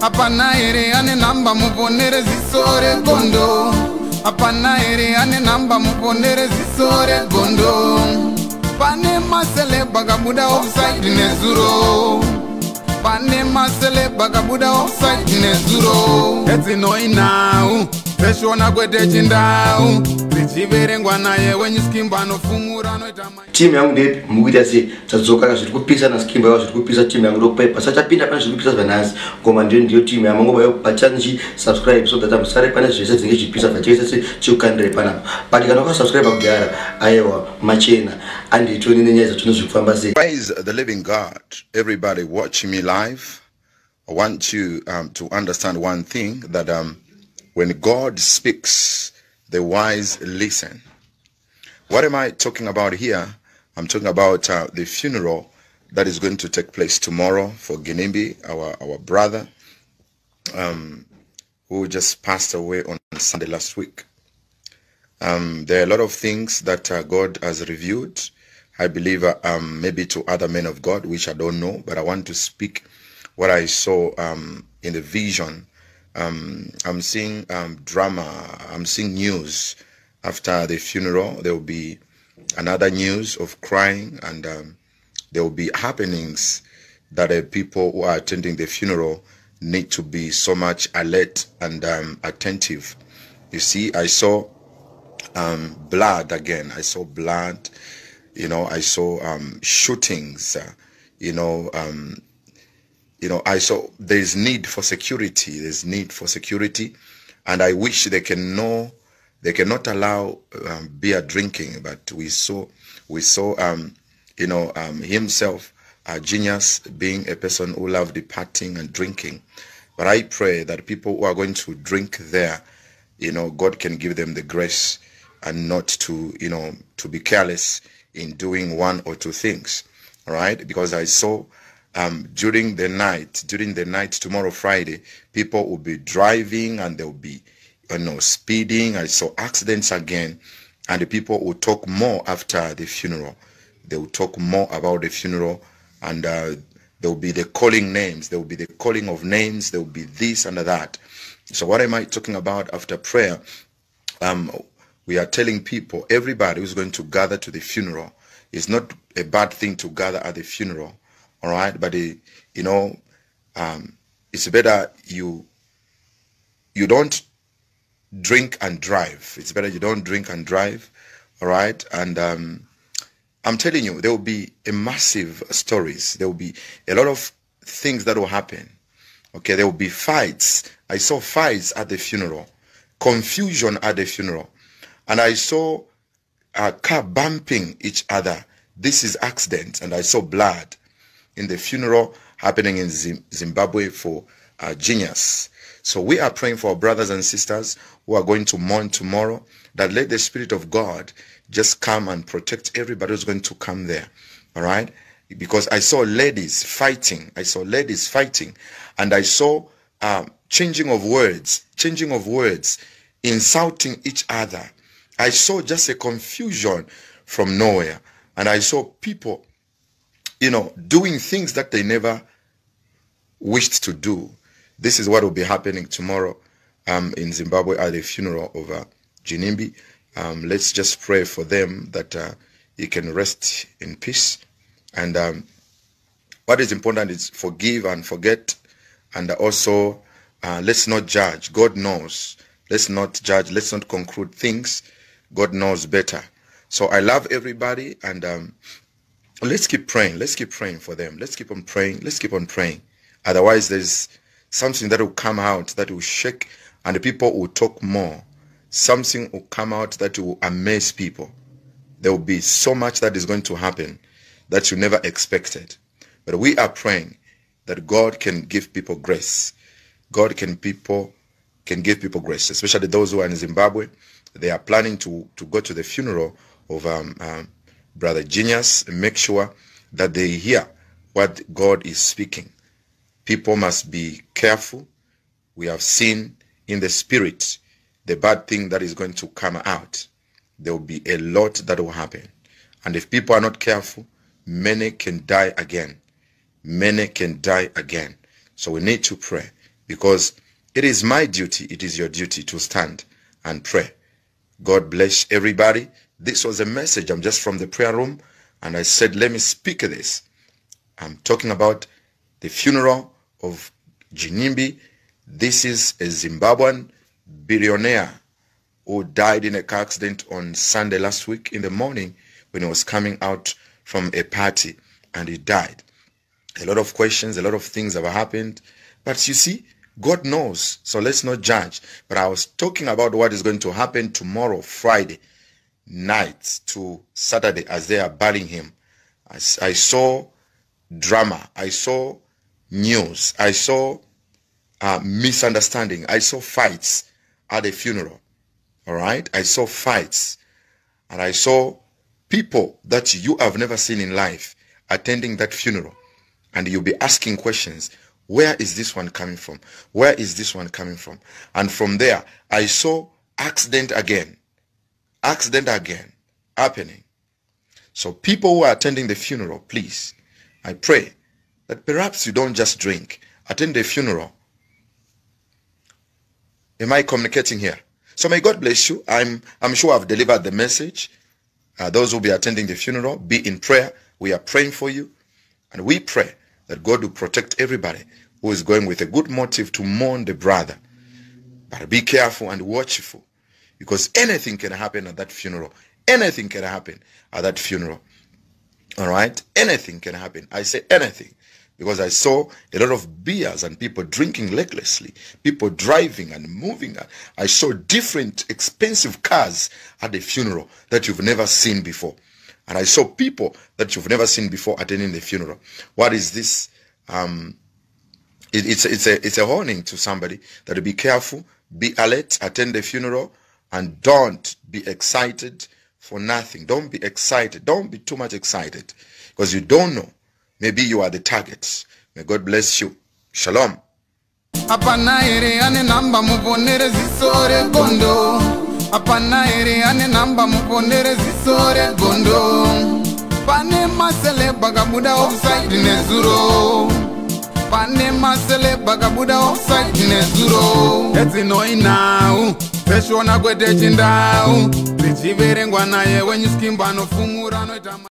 Apana ere ane namba muponere zisore gondo. Apana ere ane namba muponere zisore gondo. Pane masele bagabuda offside nezuro. Pane masele bagabuda offside nezuro. Eti noi now. Peshona kwete chindau. Zichiverengwa naye wenye skimba nofumura noitama. Timu yangu ndepi mukuita se tadzoka zviri kupisa na skimba yavo zviri kupisa timu yangu ndokupepa sachapinda pane zviri kupisa zvanhasi ngoma ndiyo timu yangu ngoba yo pachanji subscribe so that musare pane zvese dzinenge zvipisa pachese chikukandire panapa but kana ukasubscribe kugara aiwa machena anditoni nenyaya dzatinozvifamba sei. Praise the living God. Everybody watching me live, I want you to understand one thing, that when God speaks, the wise listen. What am I talking about here? I'm talking about the funeral that is going to take place tomorrow for Ginimbi, our brother, who just passed away on Sunday last week. There are a lot of things that God has revealed, I believe, maybe to other men of God, which I don't know, but I want to speak what I saw in the vision. I'm seeing drama, I'm seeing news. After the funeral, there will be another news of crying, and there will be happenings that people who are attending the funeral need to be so much alert and attentive. You see, I saw blood again. I saw blood, I saw shootings, I saw there's need for security. There's need for security, and I wish they cannot allow beer drinking. But we saw himself, Genius, being a person who loved partying and drinking. But I pray that people who are going to drink there, God can give them the grace and not to be careless in doing one or two things. All right, because I saw. During the night tomorrow Friday, people will be driving and they'll be speeding. I saw accidents again, and the people will talk more after the funeral. They will talk more about the funeral, and there will be the calling names. There will be the calling of names. There will be this and that. So what am I talking about after prayer? We are telling people, everybody who's going to gather to the funeral, it's not a bad thing to gather at the funeral. All right, but it's better you don't drink and drive. It's better you don't drink and drive. All right, and I'm telling you, there will be a massive stories. There will be a lot of things that will happen. Okay, there will be fights. I saw fights at the funeral, confusion at the funeral, and I saw a car bumping each other. This is accident, and I saw blood in the funeral happening in Zimbabwe for Genius. So we are praying for our brothers and sisters who are going to mourn tomorrow, that let the Spirit of God just come and protect everybody who's going to come there. All right? Because I saw ladies fighting. And I saw changing of words, insulting each other. I saw just a confusion from nowhere. And I saw people doing things that they never wished to do. This is what will be happening tomorrow in Zimbabwe at the funeral of Ginimbi. Let's just pray for them that he can rest in peace. And what is important is forgive and forget. And also, let's not judge. God knows. Let's not judge. Let's not conclude things. God knows better. So I love everybody, and let's keep praying. Let's keep praying for them. Let's keep on praying. Let's keep on praying. Otherwise, there's something that will come out that will shake, and the people will talk more. Something will come out that will amaze people. There will be so much that is going to happen that you never expected. But we are praying that God can give people grace. God can give people grace, especially those who are in Zimbabwe. They are planning to go to the funeral of Brother Genius, and make sure that they hear what God is speaking. People must be careful. We have seen in the spirit the bad thing that is going to come out. There will be a lot that will happen. And if people are not careful, many can die again. Many can die again. So we need to pray. because it is my duty, it is your duty to stand and pray. God bless everybody. This was a message. I'm just from the prayer room, and I said, let me speak this. I'm talking about the funeral of Jinimbi. This is a Zimbabwean billionaire who died in a car accident on Sunday last week in the morning when he was coming out from a party, and he died. A lot of questions, a lot of things have happened, but you see, God knows, so let's not judge. But I was talking about what is going to happen tomorrow, Friday night to Saturday, as they are burying him. I saw drama, I saw news, I saw misunderstanding, I saw fights at the funeral. All right, I saw fights, and I saw people that you have never seen in life attending that funeral, and you'll be asking questions. Where is this one coming from? Where is this one coming from? And from there, I saw accident again happening. So people who are attending the funeral, please, I pray that perhaps you don't just drink, attend the funeral. Am I communicating here? So may God bless you. I'm sure I've delivered the message. Those who will be attending the funeral, be in prayer. We are praying for you, and we pray that God will protect everybody who is going with a good motive to mourn the brother. But be careful and watchful, because anything can happen at that funeral. Anything can happen at that funeral. All right? Anything can happen. I say anything, because I saw a lot of beers and people drinking recklessly, people driving and moving. I saw different expensive cars at the funeral that you've never seen before. And I saw people that you've never seen before attending the funeral. What is this? It's a warning to somebody that to be careful, be alert, attend the funeral, and don't be excited for nothing. Don't be excited. Don't be too much excited, because you don't know. Maybe you are the target. May God bless you. Shalom. Apana ere ane namba muponere zisore gondo. Apana ere ane namba muponere zisore gondo. Pane masele bagabuda offside nezuro. Pane masele bagabuda offside nezuro. Eti noi now. Peshona kwete chindau. Zichiverengwa naye when you skimba no fumura no itama.